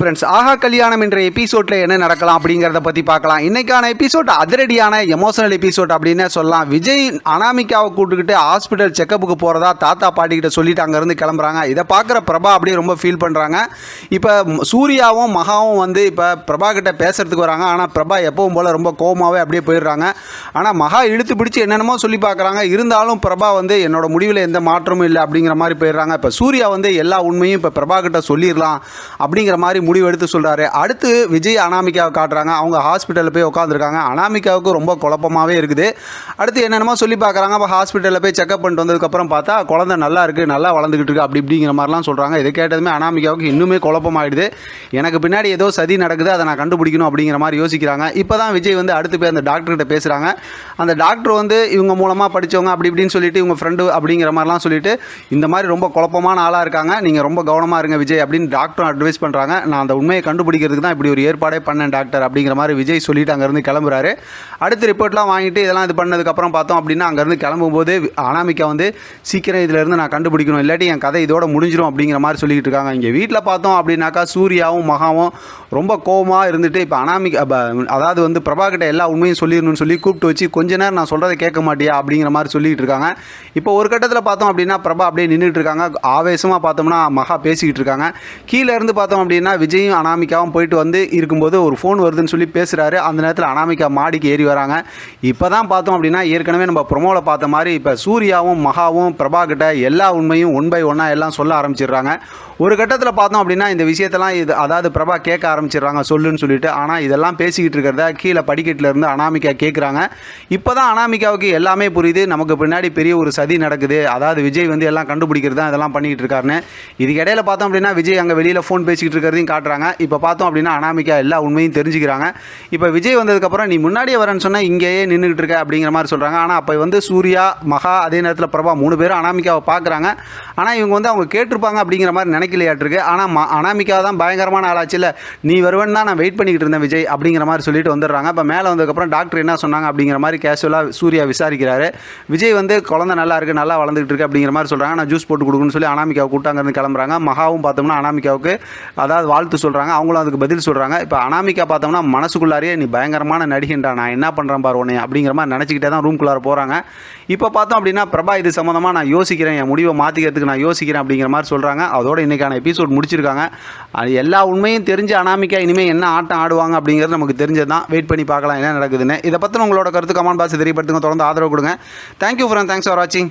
Friends, ஆஹா கல்யாணம் என்ற எபிசோடில் என்ன நடக்கலாம் அப்படிங்கிறத பற்றி பார்க்கலாம். இன்றைக்கான எபிசோட் அதிரடியான எமோஷனல் எபிசோட் அப்படின்னே சொல்லலாம். விஜய் அனாமிகாவை கூட்டுக்கிட்டு ஹாஸ்பிட்டல் செக்கப்புக்கு போகிறதா தாத்தா பாட்டிக்கிட்ட சொல்லிட்டு அங்கேருந்து கிளம்புறாங்க. இதை பார்க்குற பிரபா அப்படியே ரொம்ப ஃபீல் பண்ணுறாங்க. இப்போ சூர்யாவும் மகாவும் வந்து இப்போ பிரபா கிட்ட பேசுகிறதுக்கு வராங்க. ஆனால் பிரபா எப்பவும் போல் ரொம்ப கோவமாகவே அப்படியே போயிடுறாங்க. ஆனால் மகா இழுத்து பிடிச்சி என்னென்னமோ சொல்லி பார்க்குறாங்க. இருந்தாலும் பிரபா வந்து என்னோட முடிவில் எந்த மாற்றமும் இல்லை அப்படிங்கிற மாதிரி போயிடுறாங்க. இப்போ சூர்யா வந்து எல்லா உண்மையும் இப்போ பிரபா கிட்ட சொல்லிடலாம் அப்படிங்கிற மாதிரி முடிவு எடுத்து சொல்கிறாரு. அடுத்து விஜய் அனாமிகாவை காட்டுறாங்க. அவங்க ஹாஸ்பிட்டலில் போய் உட்காந்துருக்காங்க. அனாமிகாவுக்கு ரொம்ப குழப்பமாகவே இருக்குது. அடுத்து என்னென்னமோ சொல்லி பார்க்குறாங்க. அப்போ ஹாஸ்பிட்டலில் போய் செக்அப் பண்ணிட்டு வந்ததுக்கப்புறம் பார்த்தா குழந்தை நல்லா இருக்குது, நல்லா வளர்ந்துக்கிட்டு இருக்குது அப்படி இப்படிங்கிற மாதிரிலாம் சொல்கிறாங்க. இதை கேட்டதுமே அனாமிகாவுக்கு இன்னுமே குழப்பமாயிடுது. எனக்கு பின்னாடி ஏதோ சதி நடக்குது, அதை நான் கண்டுபிடிக்கணும் அப்படிங்கிற மாதிரி யோசிக்கிறாங்க. இப்போ தான் விஜய் வந்து அடுத்து போய் அந்த டாக்டர்கிட்ட பேசுகிறாங்க. அந்த டாக்டர் வந்து இவங்க மூலமாக படித்தவங்க அப்படி இப்படின்னு சொல்லிட்டு இவங்க ஃப்ரெண்டு அப்படிங்கிற மாதிரிலாம் சொல்லிட்டு இந்த மாதிரி ரொம்ப குழப்பமான ஆளாக இருக்காங்க, நீங்கள் ரொம்ப கவனமாக இருங்க விஜய் அப்படின்னு டாக்டரும் அட்வைஸ் பண்ணுறாங்க. நான் அந்த உண்மையை கண்டுபிடிக்கிறதுக்கு தான் இப்படி ஒரு ஏற்பாடே பண்ணேன் டாக்டர் அப்படிங்கிற மாதிரி விஜய் சொல்லிட்டு அங்கேருந்து கிளம்புறாரு. அடுத்து ரிப்போர்ட்லாம் வாங்கிட்டு இதெல்லாம் இது பண்ணதுக்கப்புறம் பார்த்தோம் அப்படின்னா அங்கேருந்து கிளம்பும்போது அனாமிகா வந்து சீக்கிரம் இதிலேருந்து நான் கண்டுபிடிக்கணும், இல்லாட்டி என் கதை இதோட முடிஞ்சிடும் அப்படிங்கிற மாதிரி சொல்லிட்டு இருக்காங்க. இங்கே வீட்டில் பார்த்தோம் அப்படின்னாக்கா சூர்யாவும் மகாவும் ரொம்ப கோவமாக இருந்துட்டு இப்போ அனாமிகா அதாவது வந்து பிரபா கிட்ட எல்லா உண்மையும் சொல்லிடணும்னு சொல்லி கூப்பிட்டு வச்சு கொஞ்ச நேரம் நான் சொல்கிறத கேட்க மாட்டியா அப்படிங்கிற மாதிரி சொல்லிட்டு இருக்காங்க. இப்போ ஒரு கட்டத்தில் பார்த்தோம் அப்படின்னா பிரபா அப்படியே நின்றுட்டு இருக்காங்க. ஆவேசமாக பார்த்தோம்னா மகா பேசிக்கிட்டு இருக்காங்க. கீழே இருந்து பார்த்தோம் அப்படின்னா விஜயும் அனாமிகாவும் போயிட்டு வந்து இருக்கும்போது ஒரு ஃபோன் வருதுன்னு சொல்லி பேசுகிறாரு. அந்த நேரத்தில் அனாமிகா மாடிக்கு ஏறி வராங்க. இப்போ தான் பார்த்தோம் அப்படின்னா ஏற்கனவே நம்ம ப்ரொமோவில் பார்த்த மாதிரி இப்போ சூர்யாவும் மகாவும் பிரபா கிட்ட எல்லா உண்மையும் ஒன் பை ஒன்னாக எல்லாம் சொல்ல ஆரம்பிச்சிடுறாங்க. ஒரு கட்டத்தில் பார்த்தோம் அப்படின்னா இந்த விஷயத்தெல்லாம் அதாவது பிரபா கேட்க ஆரம்பிச்சிடுறாங்க சொல்லுன்னு சொல்லிட்டு. ஆனால் இதெல்லாம் பேசிக்கிட்டு இருக்கிறத கீழே படிக்கட்டில் இருந்து அனாமிகா கேட்குறாங்க. இப்போ தான் அனாமிகாவுக்கு எல்லாமே புரியுது, நமக்கு பின்னாடி பெரிய ஒரு சதி நடக்குது, அதாவது விஜய் வந்து எல்லாம் கண்டுபிடிக்கிறது தான் இதெல்லாம் பண்ணிக்கிட்டு இருக்காருன்னு. இதுக்கு இடையில பார்த்தோம் அப்படின்னா விஜய் அங்கே வெளியில் ஃபோன் பேசிக்கிட்டு இருக்கிறதையும் காட்டுறாங்க. இப்போ பார்த்தோம் அப்படின்னா அனாமிகா எல்லா உண்மையும் தெரிஞ்சுக்கிறாங்க. இப்போ விஜய் வந்ததுக்கப்புறம் நீ முன்னாடியே வரேன்னு சொன்னால் இங்கேயே நின்றுக்கிட்டு இருக்க அப்படிங்கிற மாதிரி சொல்கிறாங்க. ஆனால் அப்போ வந்து சூர்யா மகா அதே நேரத்தில் பிரபா 3 பேரும் அனாமிகாவை பார்க்குறாங்க. ஆனால் இவங்க வந்து அவங்க கேட்டிருப்பாங்க அப்படிங்கிற மாதிரி நினைக்கலையாட்டிருக்கு. ஆனால் அனாமிகா தான் பயங்கரமான ஆளாச்சு, இல்லை நீ வருவேன்னு தான் நான் வெயிட் பண்ணிக்கிட்டு இருந்தேன் விஜய் அப்படிங்கிற மாதிரி சொல்லிட்டு வந்துடுறாங்க. இப்போ மேலே வந்ததுக்கப்புறம் டாக்டர் என்ன சொன்னாங்க அப்படிங்கிற மாதிரி கேஷுவலாக சூர்யா விசாரிக்கிறாரு. விஜய் வந்து குழந்தை நல்லா இருக்குது, நல்லா வளர்ந்துக்கிட்டு இருக்கு அப்படிங்கிற மாதிரி சொல்கிறாங்க. நான் ஜூஸ் போட்டு கொடுக்குன்னு சொல்லி அனாமிகாவை கூப்பிட்டு அங்கேருந்து கிளம்புறாங்க. மகாவும் பார்த்தோம்னா அனாமிகாவுக்கு அதாவது வாழ்த்து சொல்கிறாங்க. அவங்களும் அதுக்கு பதில் சொல்கிறாங்க. இப்போ அனாமிகா பார்த்தோம்னா மனசுக்குள்ளாரியே நீ பயங்கரமான நடிகன்றா, நான் என்ன பண்ணுறேன் பாரு உன்னை அப்படிங்கிற மாதிரி நினச்சிக்கிட்டே தான் ரூம்குள்ளார போகிறாங்க. இப்போ பார்த்தோம் அப்படின்னா பிரபா இது சம்மந்தமாக நான் யோசிக்கிறேன், என் முடிவை மாற்றிக்கிறதுக்கு நான் யோசிக்கிறேன் அப்படிங்கிற மாதிரி சொல்கிறாங்க. அதோட இன்றைக்கான எபிசோட் முடிச்சிருக்காங்க. எல்லா உண்மையும் தெரிஞ்ச அனாமிகா இனிமேல் என்ன ஆட்டம் ஆடுவாங்க அப்படிங்கிறது நமக்கு தெரிஞ்சது தான். வெயிட் பண்ணி பார்க்கலாம் என்ன நடக்குதுன்னு. இதை பற்றி உங்களோட கருத்து கமெண்ட் பாக்ஸ் தெரியப்படுத்துங்க. தொடர்ந்து ஆதரவு கொடுங்க. தேங்க்யூ ஃப்ரெண்ட், தேங்க்ஸ் ஃபார் வாட்சிங்.